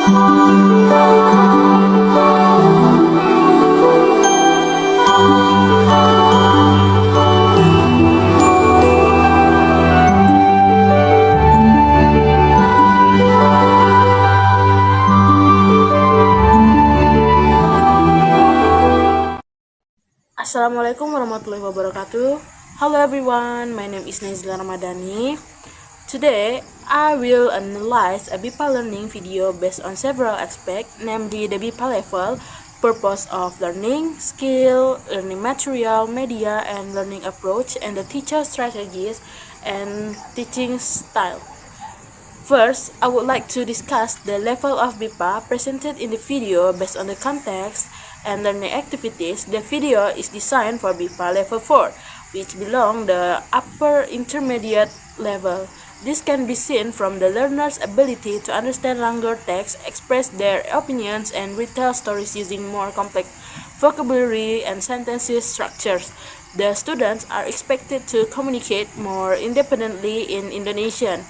Assalamualaikum warahmatullahi wabarakatuh. Hello everyone, my name is Nayzila Rahmadani. Today, I will analyze a BIPA learning video based on several aspects, namely the BIPA level, purpose of learning, skill, learning material, media, and learning approach, and the teacher strategies and teaching style. First, I would like to discuss the level of BIPA presented in the video based on the context and learning activities. The video is designed for BIPA level 4, which belong the upper intermediate level. This can be seen from the learner's ability to understand longer text, express their opinions, and retell stories using more complex vocabulary and sentence structures. The students are expected to communicate more independently in Indonesian.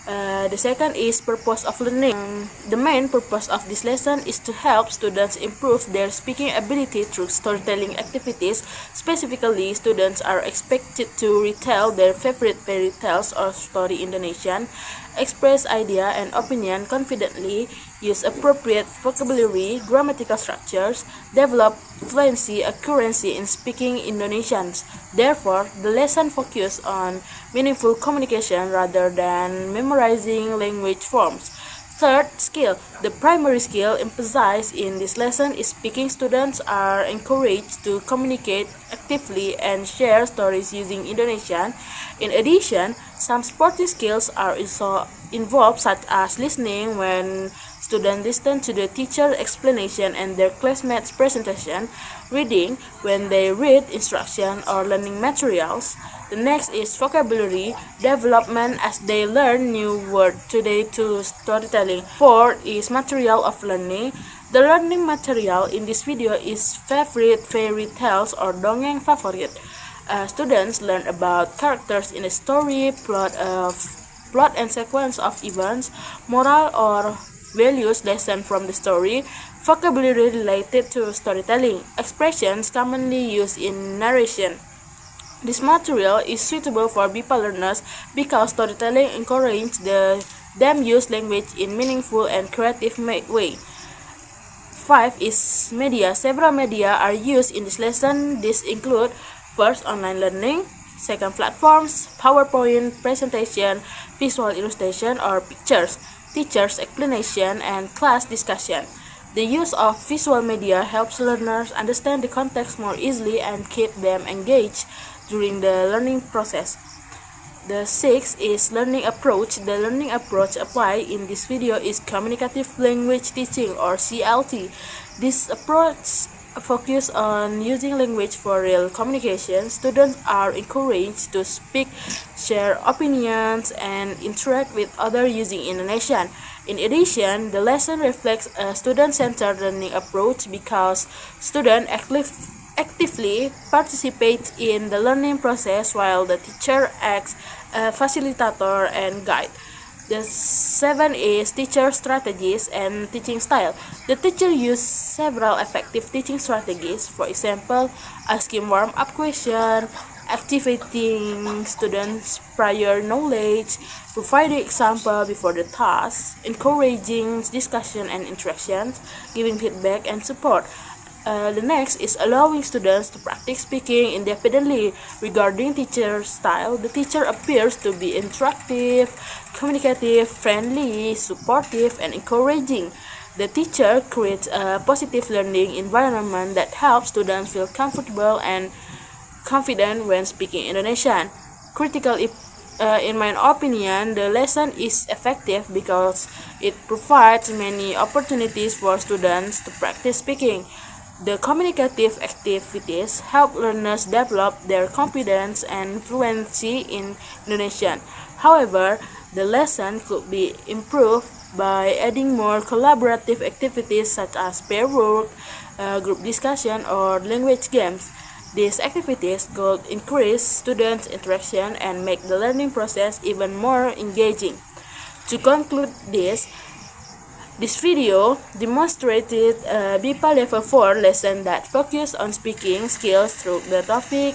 The second is purpose of learning. The main purpose of this lesson is to help students improve their speaking ability through storytelling activities. Specifically, students are expected to retell their favorite fairy tales or story Indonesian, express idea and opinion confidently, use appropriate vocabulary, grammatical structures, develop fluency, accuracy in speaking Indonesians. Therefore, the lesson focuses on meaningful communication rather than memorizing language forms. Third, skill. The primary skill emphasized in this lesson is speaking. Students are encouraged to communicate actively and share stories using Indonesian. In addition, some sporting skills are also involved, such as listening when students listen to the teacher's explanation and their classmates' presentation, reading when they read instruction or learning materials. The next is vocabulary development as they learn new words today to storytelling. Fourth is material of learning. The learning material in this video is favorite fairy tales or dongeng favorit. Students learn about characters in a story, plot and sequence of events, moral or values lesson from the story, vocabulary related to storytelling, expressions commonly used in narration. This material is suitable for BIPA learners because storytelling encourages them use language in meaningful and creative way. 5 is media. Several media are used in this lesson. These include first, online learning, second, platforms, PowerPoint presentation, visual illustration or pictures, teacher's explanation, and class discussion. The use of visual media helps learners understand the context more easily and keep them engaged during the learning process. The sixth is learning approach. The learning approach applied in this video is communicative language teaching or CLT. This approach focuses on using language for real communication. Students are encouraged to speak, share opinions, and interact with others using Indonesian. In addition, the lesson reflects a student-centered learning approach because students actively participate in the learning process while the teacher acts as a facilitator and guide. The 7 is teacher strategies and teaching style. The teacher uses several effective teaching strategies, for example, asking warm-up questions, activating students' prior knowledge, providing example before the task, encouraging discussion and interactions, giving feedback and support. The next is allowing students to practice speaking independently. Regarding teacher style, the teacher appears to be interactive, communicative, friendly, supportive, and encouraging. The teacher creates a positive learning environment that helps students feel comfortable and confident when speaking Indonesian. Critical in my opinion, the lesson is effective because it provides many opportunities for students to practice speaking. The communicative activities help learners develop their confidence and fluency in Indonesian. However, the lesson could be improved by adding more collaborative activities such as pair work, group discussion, or language games. These activities could increase students' interaction and make the learning process even more engaging. To conclude this, This video demonstrated a BIPA Level 4 lesson that focused on speaking skills through the topic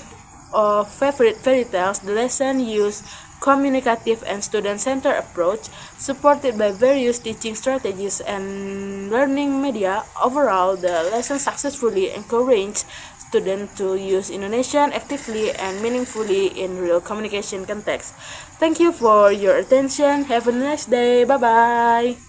of favorite fairy tales. The lesson used communicative and student-centered approach, supported by various teaching strategies and learning media. Overall, the lesson successfully encouraged students to use Indonesian actively and meaningfully in real communication context. Thank you for your attention. Have a nice day. Bye-bye.